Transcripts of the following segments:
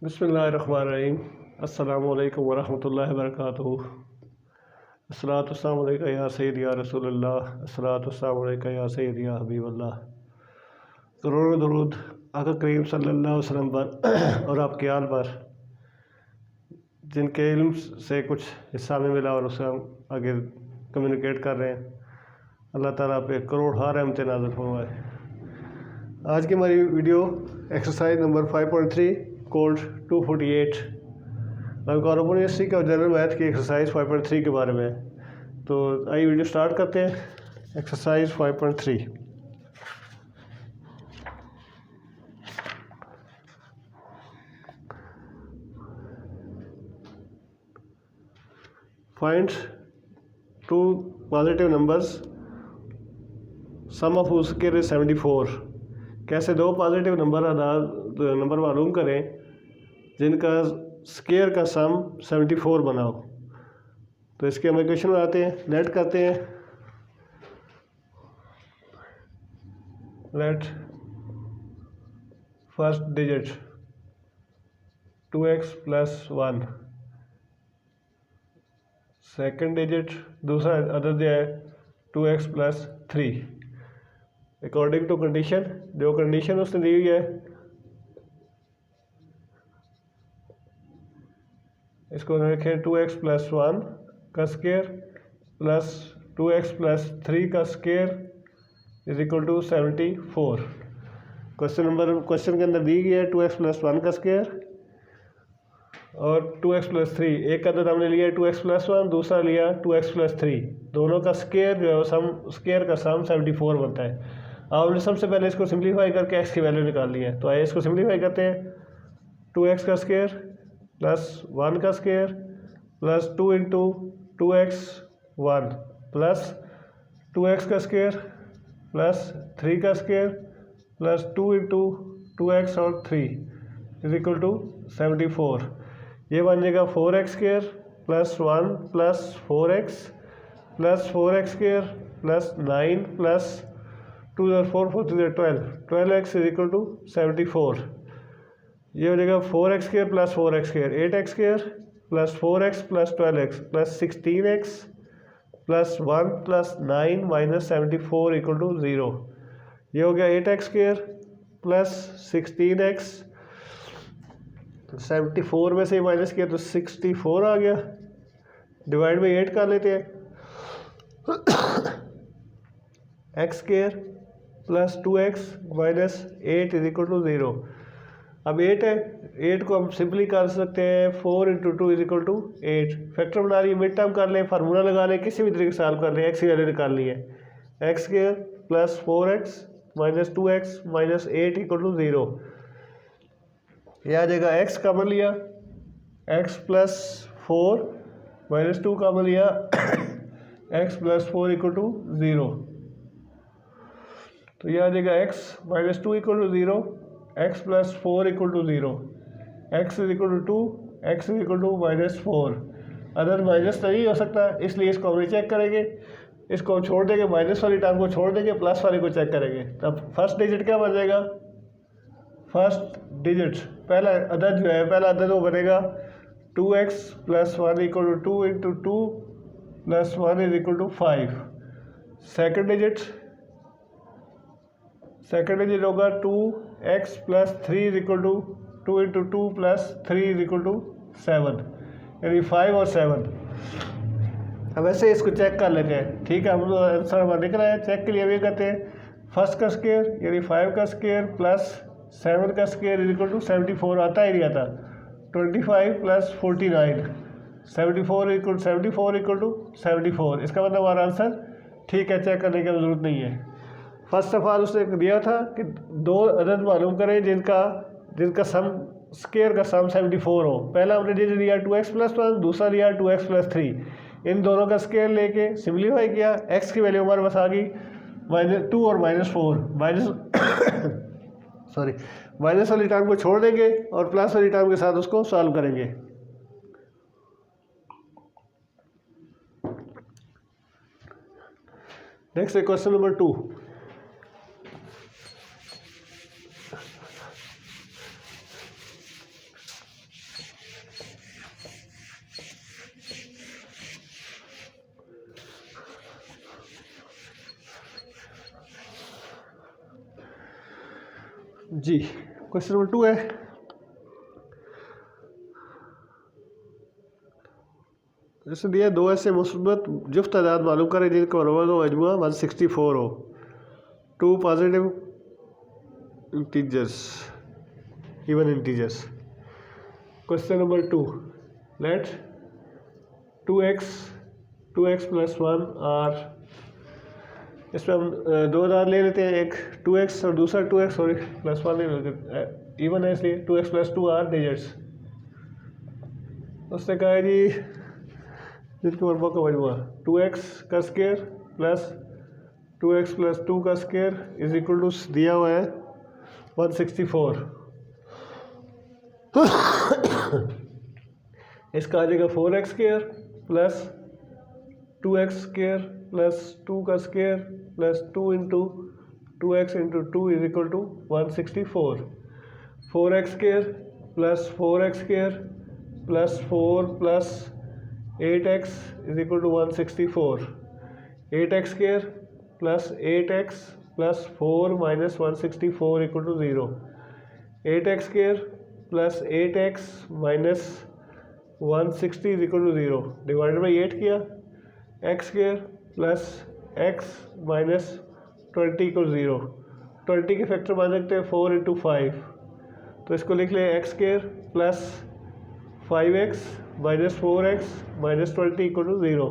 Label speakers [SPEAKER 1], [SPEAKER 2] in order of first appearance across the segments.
[SPEAKER 1] बिस्मिल्लाहिर्रहमानिर्रहीम। अस्सलामुअलैकुम वरहमतुल्लाहि वबरकातुहू। अस्सलातु वस्सलामु अलैका या सय्यदी या रसूलल्लाह। अस्सलातु वस्सलामु अलैका या सय्यदी या हबीबल्लाह। करोड़ों दरूद आका करीम सल्लल्लाहु अलैहि वसल्लम पर और आपके आल पर, जिनके इल्म से कुछ हिस्सा में मिला और उसे हम आगे कम्युनिकेट कर रहे हैं। अल्लाह ताला पे करोड़ हार रहमत नाज़िल फरमाए। आज की हमारी वीडियो एक्सरसाइज नंबर 5.3 कोड 248 कॉर्पोरेसी का जनरल मैथ की एक्सरसाइज 5.3 के बारे में। तो आइए वीडियो स्टार्ट करते हैं। Exercise 5.3 find two positive numbers sum of whose square is 74। कैसे दो पॉजिटिव नंबर मालूम करें जिनका स्क्वायर का सम 74 बनाओ। तो इसके हम इक्वेशन बनाते हैं, लेट करते हैं। Late first digit 2x + 1, second digit दूसरा अदर जो है 2x + 3 अकॉर्डिंग टू कंडीशन। जो कंडीशन उसने दी हुई है इसको रखें 2x + 1 का स्क्वायर प्लस 2x + 3 का स्क्वायर इज इक्वल टू 74। क्वेश्चन के अंदर दी गई है 2x + 1 का स्क्वायर और 2x + 3। एक अदद हमने लिया है 2x + 1, दूसरा लिया 2x + 3। दोनों का स्क्वायर जो है स्क्वायर का सम 74 बनता है। हमने सबसे पहले इसको सिंप्लीफाई करके x की वैल्यू निकालनी है। तो आइए इसको सिंप्लीफाई करते हैं। 2x का स्क्वायर प्लस 1 का square plus 2 × 2x 1 plus 2x का स्क्वायर प्लस 3 का स्क्वायर प्लस 2 × 2x और 3 इज इक्वल टू 74। ये बन जाएगा 4x² plus 1 plus 4x plus 4x² plus 9 plus 2 × 4 4 12 12x is equal to 74। ये हो जाएगा 4x² plus 4x² 8x² plus 4x plus 12x plus 16x plus 1 plus 9 minus 74 equal to 0। ये हो गया 8x² प्लस 16x। 74 में से माइनस किया तो 64 आ गया। डिवाइड बाई 8 कर लेते हैं। x² plus 2x minus 8 is equal to 0। अब 8 है, 8 को हम सिंपली कर सकते हैं 4 × 2 इज इक्वल टू 8। फैक्टर बना रही है, मिड टर्म कर लें, फार्मूला लगा लें, किसी भी तरीके से सॉल्व कर लें। x की वैल्यू निकालनी है। x² plus 4x minus 2x minus 8 equal to 0। यह आ जाएगा x कॉमन लिया, x प्लस 4 माइनस 2 कॉमन लिया, x प्लस 4 इक्वल टू 0। तो यह आ जाएगा x minus 2 equal to 0, x plus 4 equal to 0, x is equal to 2, x is equal to -4। Other minus नहीं हो सकता, इसलिए इसको हम चेक करेंगे। इसको हम छोड़ देंगे, माइनस वाली टर्म को छोड़ देंगे, प्लस वाले को चेक करेंगे। तब फर्स्ट डिजिट क्या बन जाएगा? फर्स्ट डिजिट पहला अदद जो है, पहला अदद वो बनेगा 2x + 1 equal to 2 × 2 + 1 is equal to 5। Second digit होगा 2x + 3 is equal to 2 × 2 + 3 is equal to 7, यानी 5 और 7। अब ऐसे इसको चेक कर लेते हैं। ठीक है, हम लोग आंसर हमारा निकल आया। चेक के लिए भी करते हैं। फर्स्ट का स्क्वायर यानी 5 का स्क्वायर प्लस 7 का स्क्वायर इज इक्वल टू 74 आता ही नहीं आता। 25 + 49 74 इक्वल टू 74। इसका मतलब हमारा आंसर ठीक है, चेक करने की जरूरत नहीं है। फर्स्ट ऑफ ऑल उसने दिया था कि दो अदद मालूम करें जिनका सम स्क्वायर का सम 74 हो। पहला हमने डिजिट लिया 2x + 1, दूसरा लिया 2x + 3। इन दोनों का स्क्वायर लेके सिंप्लीफाई किया। x की वैल्यू हमारे पास आ गई -2 और -4। माइनस वाली टर्म को छोड़ देंगे और प्लस वाली टर्म के साथ उसको सॉल्व करेंगे। नेक्स्ट है क्वेश्चन नंबर 2। जी क्वेश्चन नंबर 2 है, जैसे दिया दो ऐसे मुस्बत जुफ्त तादाद मालूम करें जिनका मजमुआ 164 हो, two positive integers, even integers. Question number 2, let 2x plus 1 are, इसमें हम दो आधार ले लेते हैं, एक 2x और दूसरा 2x सॉरी प्लस 1 ले लेते, इवन है इसलिए 2x प्लस 2 आर डिजिट्स। उसने कहा है जी जिनके मरबा का मजमुआ 2x का स्क्वायर प्लस 2x प्लस 2 का स्क्वायर इज इक्वल टू दिया हुआ है 164। इसका आ जाएगा 4x square plus 2x square plus 2 का square plus 2 into 2x into 2 is equal to 164। 4x square plus 4x square plus 4 plus 8x is equal to 164। 8x square plus 8x plus 4 minus 164 equal to 0। 8x square plus 8x minus 160 is equal to 0, divided by 8 किया, x square plus x minus 20 equal 0। 20 के factor मान सकते हैं 4 into 5, तो इसको लिख लें x square plus 5x minus 4x minus 20 equal to 0।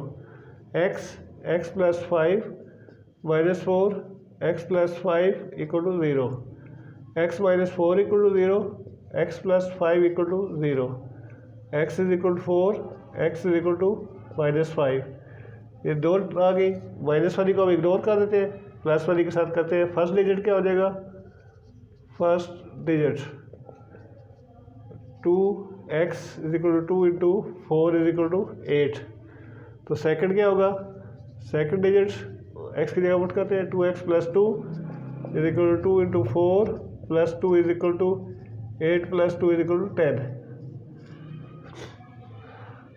[SPEAKER 1] x plus 5 minus 4 x plus 5 equal to 0। x minus 4 equal to 0, x plus 5 equal to 0। x is equal to 4, x is equal to minus 5। ये दो आ गई, minus वाली को हम ignore कर देते हैं, plus वाली के साथ करते हैं। फर्स्ट डिजिट क्या हो जाएगा, first digit 2x is equal to 2 into 4 is equal to 8। तो सेकंड क्या होगा, सेकंड डिजिट x की जगह पुट करते हैं, 2x plus 2 is equal to 2 into 4 plus 2 is equal to 8 plus 2 is equal to 10।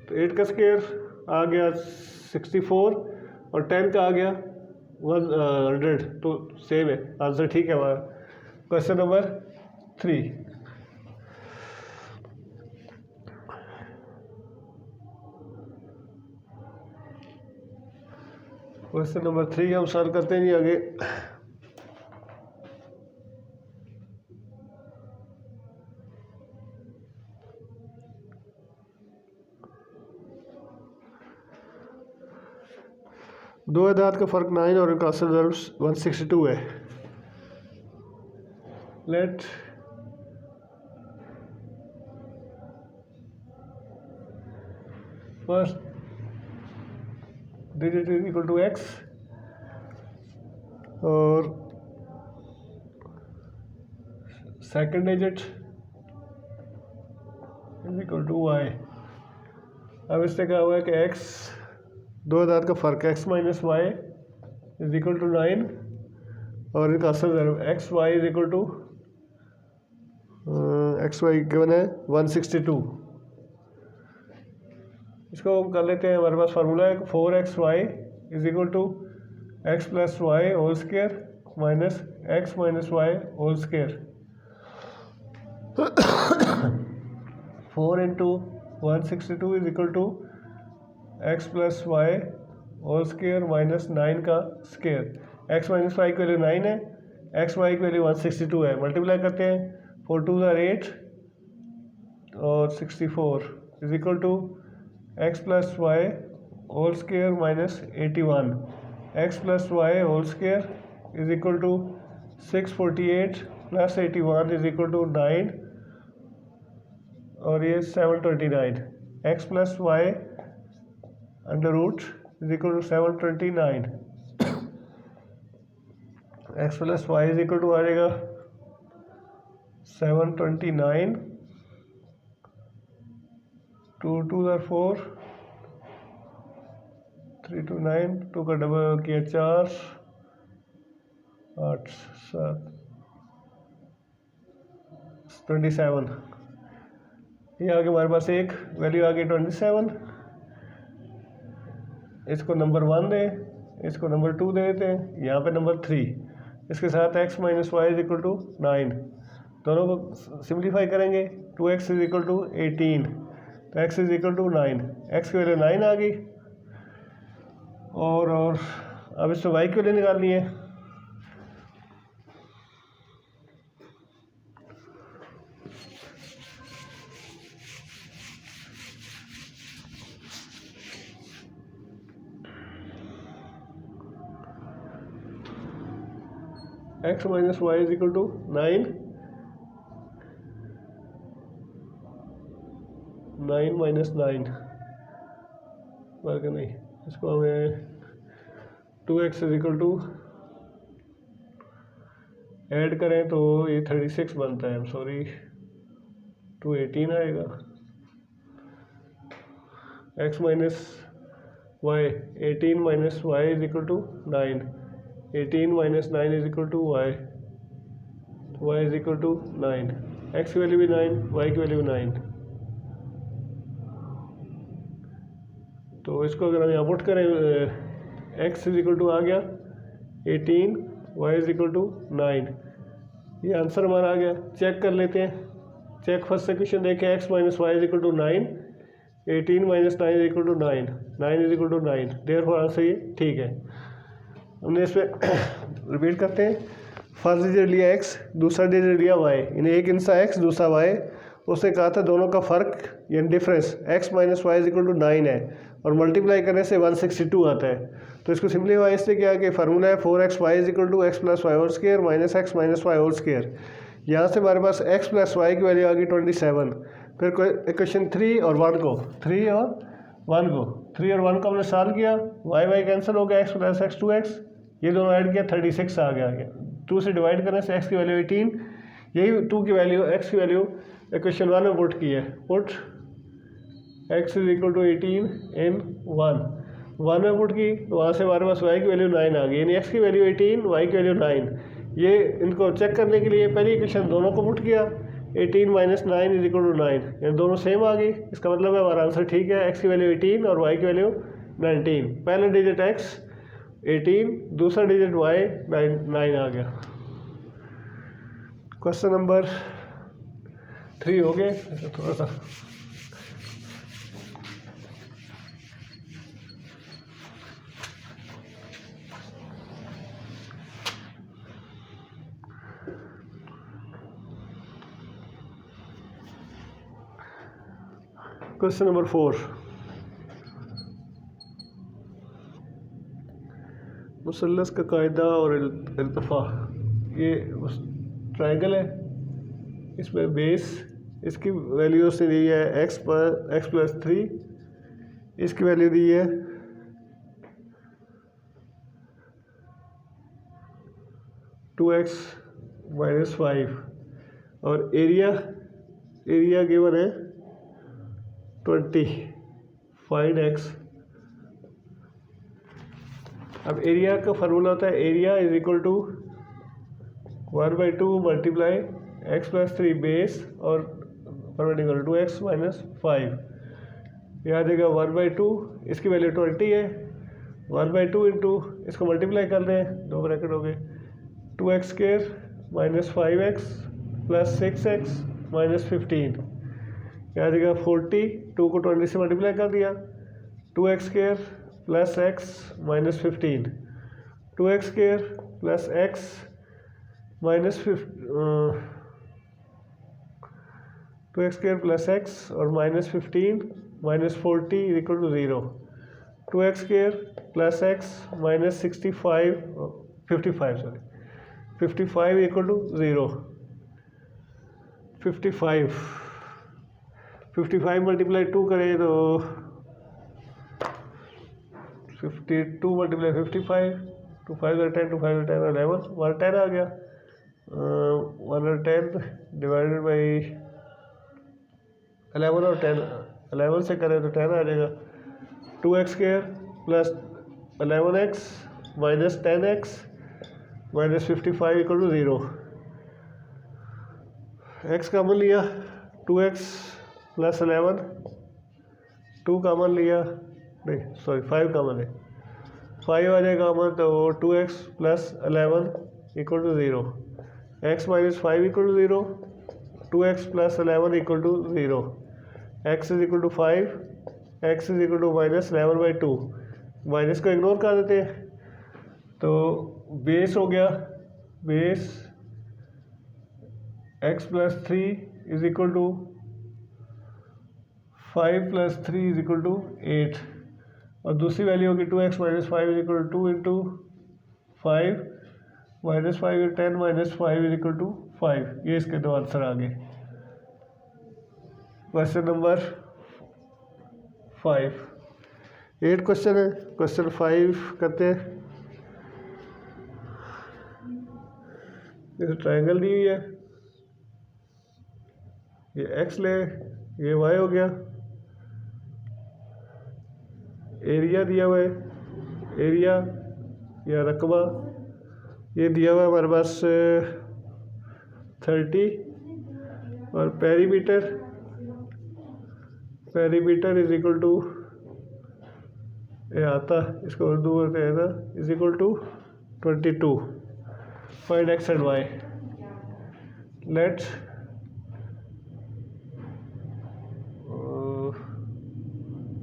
[SPEAKER 1] तो 8 का स्क्वायर आ गया 64 और 10 का आ गया 100, तो सेम है, आंसर ठीक है हमारा। क्वेश्चन नंबर 3, क्वेश्चन नंबर 3 हम सॉल्व करते हैं जी आगे। दो अदाद का फ़र्क 9 और इनका असल ज़र्ब 162 है। Let first digit is equal to x और second digit is equal to y। अब इससे क्या हुआ है कि x दो अदाद का फ़र्क x minus Y is equal to 9 और इनका असल ज़र्ब X Y is equal to x Y given है 162। इसको हम कर लेते हैं, हमारे पास फार्मूला है 4xy is equal to x plus Y whole square minus x minus Y whole square. 4 into 162 is equal to x plus Y whole square minus 9 का square. X minus Y की वैल्यू 9 है, x Y की value 162 है। Multiply करते हैं, 4 2 are 8 और 64 is equal to x plus Y whole square minus 81। X plus Y whole square is equal to 648 plus 81 is equal to 9 और ये 729। X plus Y under root is equal to 729। X plus Y is equal to आ जाएगा 729, 2 2 are 4, 3 2 9, 2 का double किया 4 8 7 27। ये आगे हमारे पास एक वैल्यू आ गई 27। इसको नंबर 1 दें, इसको नंबर 2 दे देते हैं, यहाँ पे नंबर 3, इसके साथ x minus Y is equal to 9। दोनों को सिंप्लीफाई करेंगे। 2x इज इक्वल टू 18, तो x is equal to 9, x की वैल्यू 9 आ गई। और अब इसमें y की वैल्यू निकालनी है। x minus Y is equal to 9, 9 minus 9 वर्ग नहीं, इसको हमें 2x is equal to add करें तो ये 36 बनता है, सॉरी 218 आएगा। x minus Y, 18 minus Y is equal to 9, 18 minus 9 is equal to Y, Y is equal to 9, x की वैल्यू भी 9, y की वैल्यू भी 9। तो इसको अगर हम यहाँ पुट करें, x इज इक्वल टू आ गया 18, y इज इक्वल टू 9, ये आंसर हमारा आ गया। चेक कर लेते हैं, चेक फर्स्ट इक्वेशन देखें, x minus Y is equal to 9, 18 minus 9 is equal to 9, 9 is equal to 9, therefore answer ये ठीक है। हमने इसमें रिपीट करते हैं, फर्स्ट डिजिट लिया x, दूसरा डिजिट लिया y, इन्हें एक इंसा x दूसरा y, उसने कहा था दोनों का फ़र्क यानी difference x minus Y is equal to 9 है और मल्टीप्लाई करने से 162 आता है। तो इसको सिंपलीफाई इससे क्या कि फार्मूला है 4x y is equal to x plus Y whole square minus x minus Y whole square. यहाँ से हमारे पास x प्लस वाई की वैल्यू आ गई 27। फिर इक्वेशन 3 और 1 को 3 और 1 को हमने सॉल्व किया, y कैंसिल हो गया, x प्लस एक्स 2x, ये दोनों ऐड किया 36 आ गया। 2 से डिवाइड करने से x की वैल्यू 18, यही 2 की वैल्यू x की वैल्यू इक्वेशन 1 में पुट की है। Put x is equal to 18 in 1 में पुट की, तो वहाँ से हमारे पास y की वैल्यू 9 आ गई, यानी x की वैल्यू 18, y की वैल्यू 9। ये इनको चेक करने के लिए पहली इक्वेशन दोनों को पुट किया, 18 माइनस 9 इज इक्वल टू 9, यानी दोनों सेम आ गई। इसका मतलब है हमारा आंसर ठीक है, x की वैल्यू 18 और y की वैल्यू 19। पहला डिजिट x 18, दूसरा डिजिट y 9 आ गया। क्वेश्चन नंबर 3 हो गए, थोड़ा सा क्वेश्चन नंबर 4, मुसल्लस का कायदा और इल्तिफा। ये ट्रायंगल है, इसमें बेस इसकी वैल्यू से दी है x प्लस 3, इसकी वैल्यू दी है 2x माइनस 5 और एरिया गिवन है 20। Find x। अब एरिया का फार्मूला होता है area is equal to 1/2 multiply x plus 3 base और परपेंडिकुलर 2x माइनस 5। यहाँ देगा 1/2, इसकी वैल्यू 20 है, 1/2 इंटू इसको मल्टीप्लाई कर दें, 2 ब्रैकेट हो गए, 2x square minus 5x plus 6x minus 15। यहाँ देगा 40, 2 को 20 से मल्टीप्लाई कर दिया, 2x square plus x minus 15, 2x square plus x minus 2x square plus x और minus 15 minus 40 equal to 0, 2x square plus x minus 55 equal to 0। 55 multiply 2 करें तो 52 multiply 55, 2 5 10, 2 5 10 11, 110 आ गया। 110 डिवाइडेड बाई 11 और 10, 11 से करें तो 10 आ जाएगा। 2x square plus 11x minus 10x minus 55 equal to 0। x common लिया, 2x प्लस 11, 2 कॉमन लिया, नहीं सॉरी 5 कॉमन है, 5 आ जाएगा कॉमन, तो 2x plus 11 equal to 0, x minus 5 equal to 0, 2x plus 11 equal to 0, x is equal to 5, x is equal to -11/2। Minus को ignore कर देते हैं, तो बेस हो गया, base x plus 3 is equal to 5 plus 3 is equal to 8, और दूसरी value होगी 2x minus 5 is equal to 2 into 5 minus 5 10 minus 5 is equal to 5। ये इसके दो आंसर आ गए। क्वेश्चन नंबर 5, 8 क्वेश्चन है। क्वेश्चन 5 करते हैं। ये ट्रायंगल दी हुई है, ये x ले, ये y हो गया, एरिया दिया हुआ है, एरिया या रकबा ये दिया हुआ है हमारे पास 30, और perimeter, perimeter is equal to, ये आता इसको उर्दू बोलते हैं ना, is equal to 22। Find x and y। Let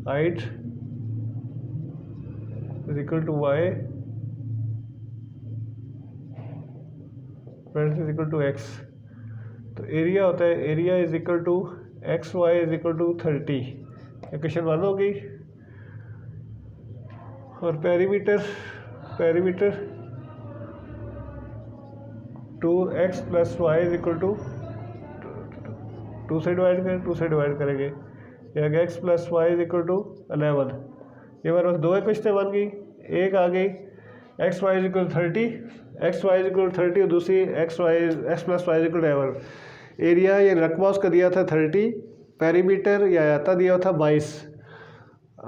[SPEAKER 1] height is equal to y, breadth is equal to x। तो एरिया होता है, area is equal to x Y is equal to 30। Equation 1 हो गई। और perimeter, perimeter 2x plus Y is equal to 2 से divide करें, 2 से divide करेंगे, यह x plus Y is equal to 11। ये हमारे पास दो इक्वेशन बन गई, एक आ गई x Y is equal 30, x Y is equal 30, और दूसरी x plus Y is equal 11। Area ये रकबा उसका दिया था 30, पेरीमीटर या आता दिया था 22।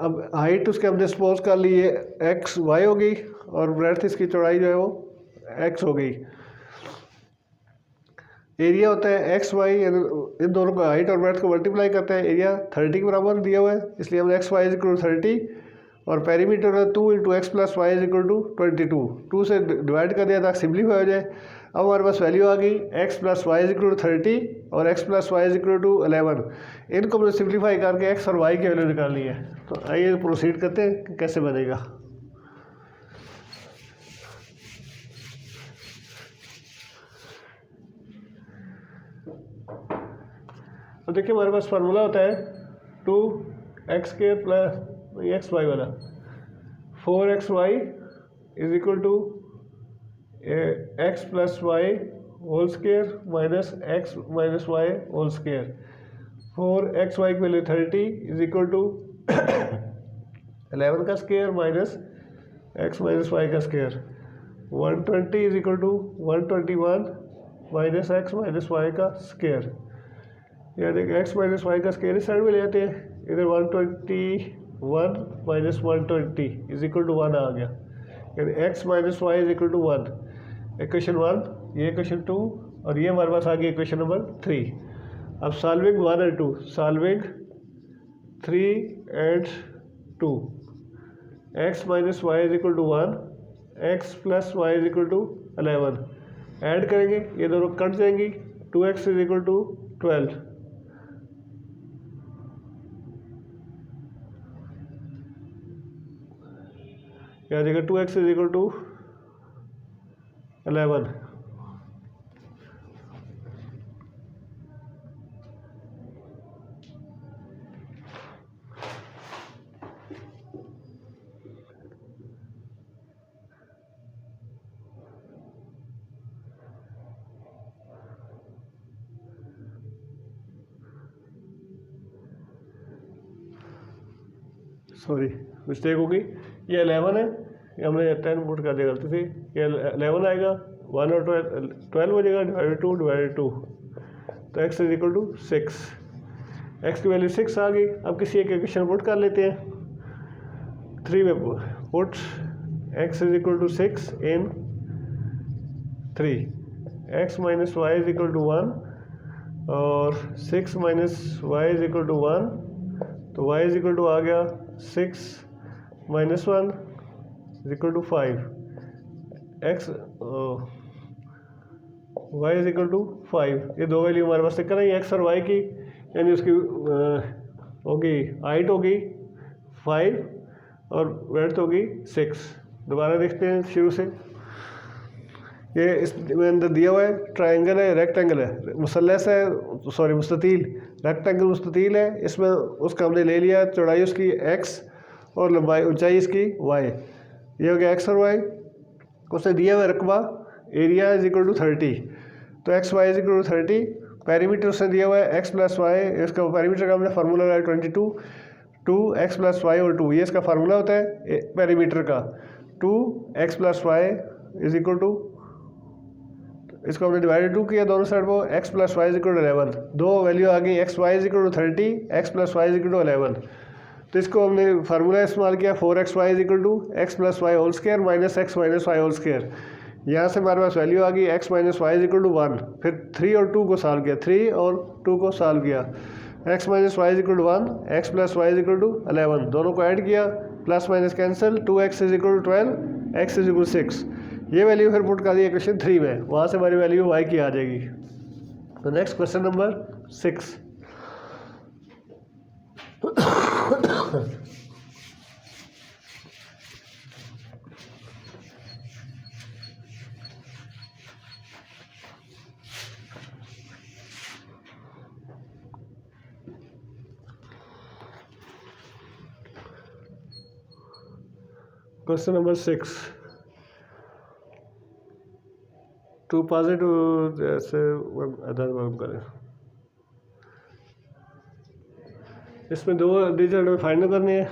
[SPEAKER 1] अब हाइट उसके हमने सपोज कर ली है एक्स वाई हो गई, और ब्रेड्थ इसकी चौड़ाई जो है वो एक्स हो गई। एरिया होता है एक्स वाई, इन दोनों को हाइट और ब्रेड्थ को मल्टीप्लाई करते हैं, एरिया 30 के बराबर दिया हुआ है, इसलिए हमने एक्स वाई इज इक्वल 30, और पेरीमीटर है 2 into x plus Y is equal to 22। 2 से डिवाइड कर दिया ताकि सिम्प्लीफाई हो जाए। अब हमारे पास वैल्यू आ गई x plus Y is equal to 30 और x plus Y is equal to 11। इनको हमने सिम्प्लीफाई करके एक्स और वाई की वैल्यू निकालनी है। तो आइए प्रोसीड करते हैं कि कैसे बनेगा। तो देखिए हमारे पास फार्मूला होता है 2x² प्लस एक्स वाई वाला, 4xy is equal to x plus Y whole square minus x minus Y whole square. 4xy की वैल्यू 30 इज इक्वल टू 11 का square minus x minus Y का square. 120 is equal to 121 minus x minus Y का square. यानी X minus Y का square इस side में ले आते हैं, इधर 121 माइनस 120 इज इक्वल टू 1 आ गया, यानी X minus Y is equal to 1। Equation 1, ये इक्वेशन 2, और ये हमारे पास आ गई इक्वेशन नंबर 3। अब सॉल्विंग 1 और 2, solving 3 and 2, x minus Y is equal to 1, x plus Y is equal to 11। Add करेंगे, ये दोनों कट जाएंगी, 2x इज इक्वल टू 12। क्या आ जाएगा, 2x is equal to 11। Sorry mistake हो गई, ये 11 है, ये हमने 10 पुट कर दिया गलती से, ये 11 आएगा, 1 और 12 हो जाएगा, डिवाइडेड 2, तो x is equal to 6। x की वैल्यू 6 आ गई। अब किसी एक इक्वेशन पुट कर लेते हैं, 3 में put x is equal to 6 in 3, x minus Y is equal to 1 और 6 minus Y is equal to 1, तो y इज इक्वल टू आ गया 6 minus 1 is equal to 5। x y is equal to 5। ये दो वैल्यू हमारे पास दिक्कत है x और वाई की, यानी उसकी होगी हाइट होगी 5 और वेड्थ होगी 6। दोबारा देखते हैं शुरू से। ये इसमें अंदर दिया हुआ है ट्रायंगल है, रेक्टेंगल है, मुसल्लस है, सॉरी मुस्ततील, रेक्टेंगल मुस्ततील है। इसमें उसका हमने ले लिया चौड़ाई उसकी x और लंबाई ऊंचाई इसकी y। ये हो गया x और y। उसने दिया हुआ रकबा एरिया इज इक्वल टू 30, तो x Y is equal to 30। Perimeter उसने दिया हुआ है x प्लस वाई, इसका पैरीमीटर का हमने फार्मूला लगाया 22, 2x प्लस वाई और 2, ये इसका फार्मूला होता है पैरीमीटर का। 2x plus Y is equal to, इसको हमने डिवाइडेड 2 किया दोनों साइड को, x plus Y is equal to 11। दो वैल्यू आ गई, x Y is equal to 30, x plus Y is equal to 11। तो इसको हमने फार्मूला इस्तेमाल किया 4x y is equal to x plus Y whole square minus x minus Y whole square. यहाँ से हमारे पास वैल्यू आ गई x minus Y is equal to 1। फिर 3 और 2 को सॉल्व किया, 3 और 2 को सॉल्व किया, x minus Y is equal to 1, x plus Y is equal to 11, दोनों को ऐड किया, plus minus cancel, 2x is equal to 12, x is equal 6। ये वैल्यू फिर पुट कर दी क्वेश्चन 3 में, वहाँ से हमारी वैल्यू y की आ जाएगी। तो next question number 6। Question number 6, two positive जैसे आधार वर्क करें। इसमें दो डिजिट हमें फाइंड करनी है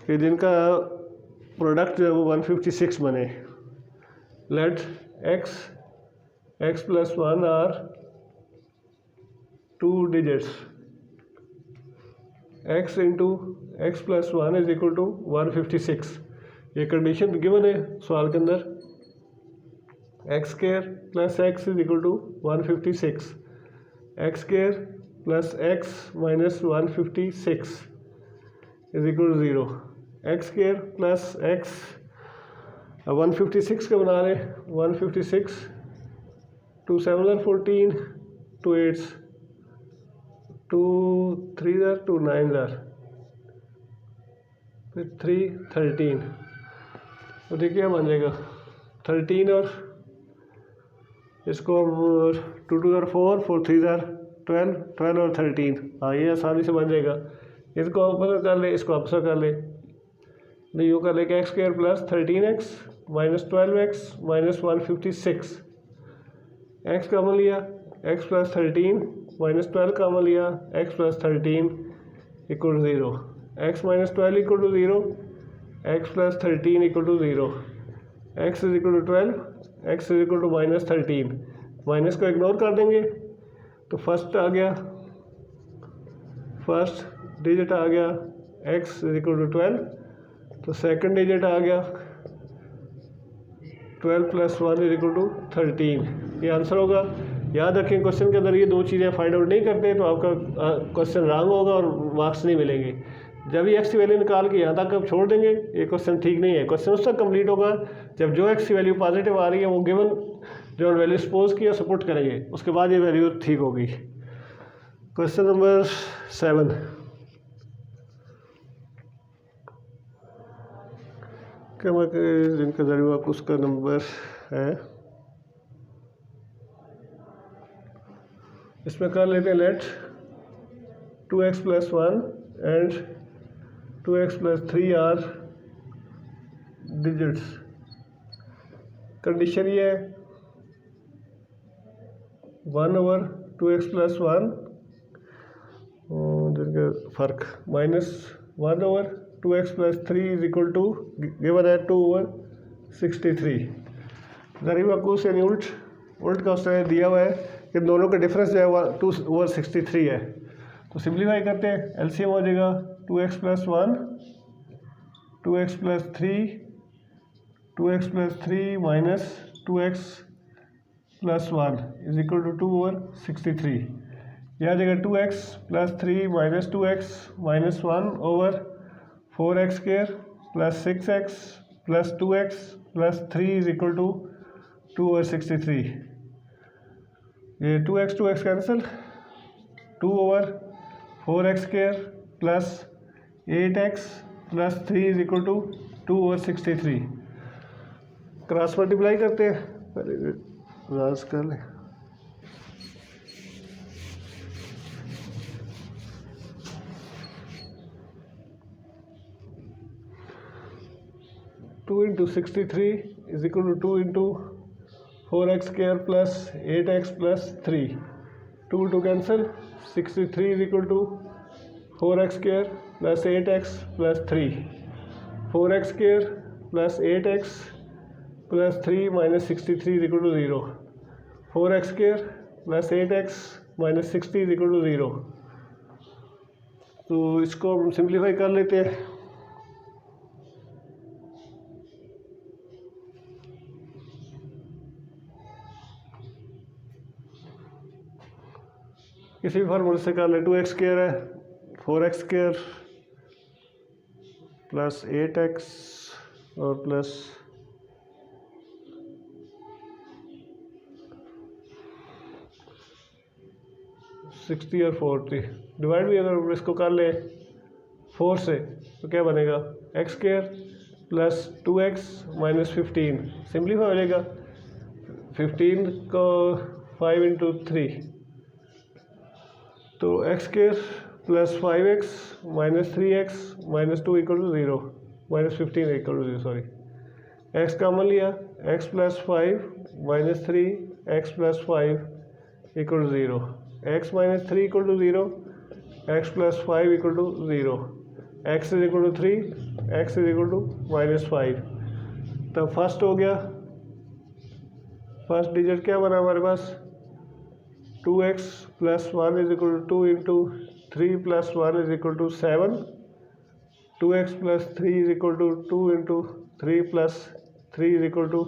[SPEAKER 1] कि जिनका प्रोडक्ट जो है वो 156 बने। Let x plus 1 are 2 digits, x into x plus 1 is equal to 156। ये कंडीशन गिवन है सवाल के अंदर। X square plus x is equal to 156, x square plus x minus 156 is equal to 0, x square plus x 156 का बना रहे, 156, 2 7 are 14, 2 8, 2 3 are 2 9 are, फिर 3 13। तो देखिए क्या बन जाएगा 13 और इसको 2 2 are 4, 4 3 are 12, 12 और 13। हाँ ये आसानी से बन जाएगा। इसको ऑप्शन कर ले, इसको ऑप्शन कर ले, नहीं यूँ कर ले कि x square plus 13x minus 12x minus 156, x common लिया, x प्लस 13 माइनस 12 कॉमन लिया, x plus 13 equal to 0, x minus 12 equal to 0, x plus 13 equal to 0, x is equal to 12, x is equal to minus 13। Minus को ignore कर देंगे तो first आ गया, first digit आ गया x is equal to 12, तो second digit आ गया 12 plus 1 is equal to 13। ये answer होगा। याद रखें क्वेश्चन के अंदर ये दो चीज़ें फाइंड आउट नहीं करते तो आपका क्वेश्चन रॉन्ग होगा और मार्क्स नहीं मिलेंगे। जब ये एक्स की वैल्यू निकाल के यहाँ तक आप छोड़ देंगे ये क्वेश्चन ठीक नहीं है। क्वेश्चन उस तक कंप्लीट होगा जब जो एक्स की वैल्यू पॉजिटिव आ रही है वो गिवन जो वैल्यू सपोज की है सपोर्ट करेंगे, उसके बाद ये वैल्यू ठीक होगी। क्वेश्चन नंबर 7, जिनका जरिए आपको उसका नंबर है, इसमें कर लेते हैं let 2x plus 1 and 2x plus 3 are digits. Condition ये है 1 ओवर 2x प्लस 1 जिनका फ़र्क minus 1 over 2x plus 3 is equal to given है 2 ओवर 63। जरिए आपको यानी उल्ट का उसने दिया हुआ है कि दोनों का डिफरेंस जो है 2 ओवर 63 है। तो सिंप्लीफाई करते हैं, एलसीएम हो जाएगा 2x plus 1, 2x plus 3, 2x plus 3 minus 2x plus 1 is equal to 2 over 63। यह आ जाएगा 2x plus 3 minus 2x minus 1 over 4x square plus 6x plus 2x plus 3 is equal to 2 over 63। ये 2x cancel, 2/4x² plus 8x plus 3 is equal to 2/63। Cross multiply करते हैं, पहले cross कर लें। Two into 63 is equal to 2 into 4x² plus 8x plus 3, 2 cancel, 63 is equal to 4x² plus 8x plus 3, 4x² plus 8x plus 3 minus 63 is equal to 0, 4x² plus 8x minus 60 is equal to 0। तो इसको हम simplify कर लेते हैं। किसी भी फार्मूले से कर ले, 2x² है, 4x² प्लस 8x और प्लस 60 और 40, डिवाइड भी अगर इसको कर ले 4 से तो क्या बनेगा, x² plus 2x minus 15, simplify हो जाएगा। 15 को 5 इंटू 3 तो x² plus 5x minus 3x minus 2 equal to 0, minus 15 equal to 0, sorry x common लिया, x plus 5 minus 3 x plus 5 equal to 0, x minus 3 equal to 0, x plus 5 equal to 0, x is equal to 3, x is equal to minus 5। तब first हो गया, first digit क्या बना हमारे पास, 2x plus 1 is equal to 2 into 3 plus 1 is equal to 7, 2x plus 3 is equal to 2 into 3 plus 3 is equal to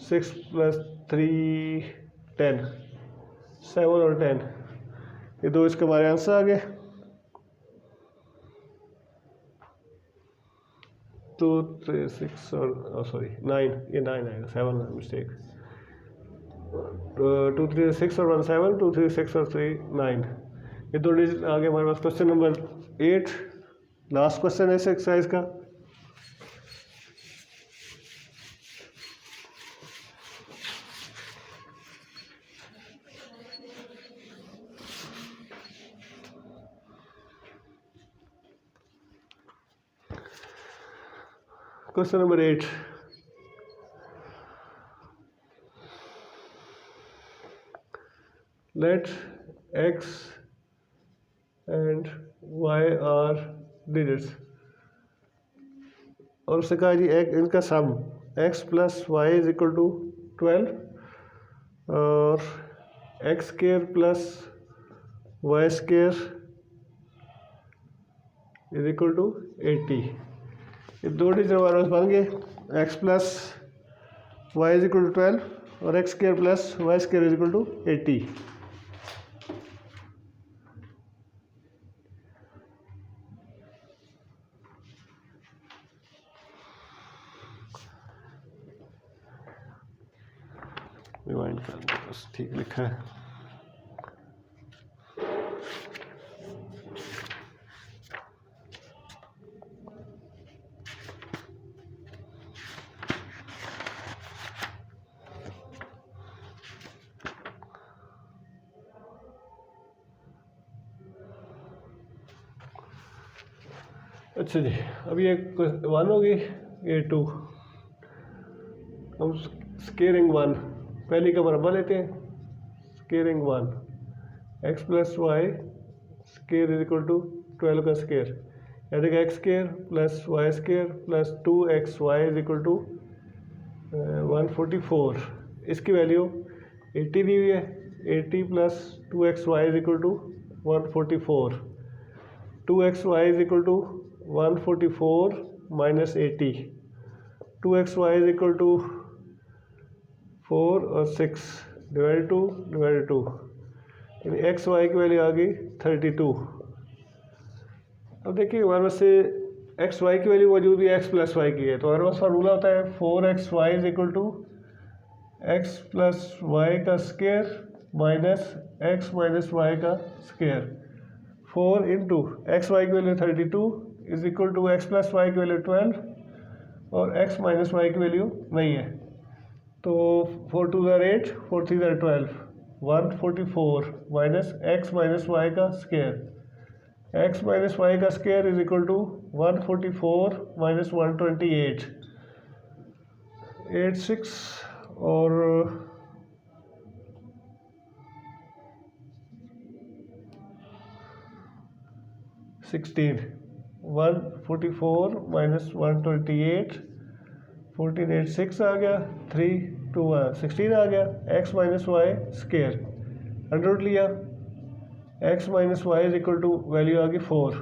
[SPEAKER 1] 6 plus 3 10, 7 और 10, ये दो इसके हमारे आंसर आ गए। 2 3 6 और सॉरी 9, ये 9 आएगा, 7 मिस्टेक, 2 3 6 और 1 7, 2 3 6 और 3 9, ये दो डिजिट आगे हमारे पास। क्वेश्चन नंबर 8, लास्ट क्वेश्चन है इस एक्सरसाइज का। Question number 8, let x and y are digits, और उससे कहा जी एक इनका sum x plus Y is equal to 12 और x² plus y² is equal to 80। ये दो डिजिट हमारे पास बन गए, x plus Y is equal to 12 और x² plus y² is equal to 80। Rewind कर दो, बस ठीक लिखा है। अच्छा जी, अब ये 1 होगी, ये 2, हम स्केयरिंग 1 पहली का बराबर लेते हैं, squaring 1 x plus y square is equal to 12 का स्केयर, यानी कि x square plus y square plus 2xy is equal to 144। इसकी वैल्यू 80 दी हुई है, 80 plus 2xy is equal to 144, 2xy is equal to 144 minus 80, 2xy is equal to 4 और 6 divide 2 यानी x Y की वैल्यू आ गई 32। अब देखिए हमारे पास से एक्स वाई की वैल्यू मौजूद है, एक्स प्लस वाई की है, तो हमारे पास फार्मूला होता है 4xy is equal to x plus Y का square minus x minus Y का स्क्वायर। 4 इंटू एक्स वाई की value 32 is equal to x plus Y की वैल्यू 12 और एक्स माइनस वाई की वैल्यू वही है। तो 4 2 ज़ार 8, 4 3 ज़ार 12, 144 माइनस एक्स माइनस वाई का स्क्वायर। एक्स माइनस वाई का square is equal to 144 minus 128, 86 और 16, 144 माइनस 128, 1486 आ गया, 3 2 16 आ गया। X minus Y square under root लिया, X minus Y is equal to value आ गई 4।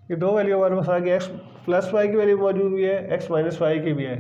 [SPEAKER 1] ये दो वैल्यू हमारे पास आ गई, एक्स प्लस वाई की वैल्यू मौजूद भी है, एक्स माइनस वाई की भी है।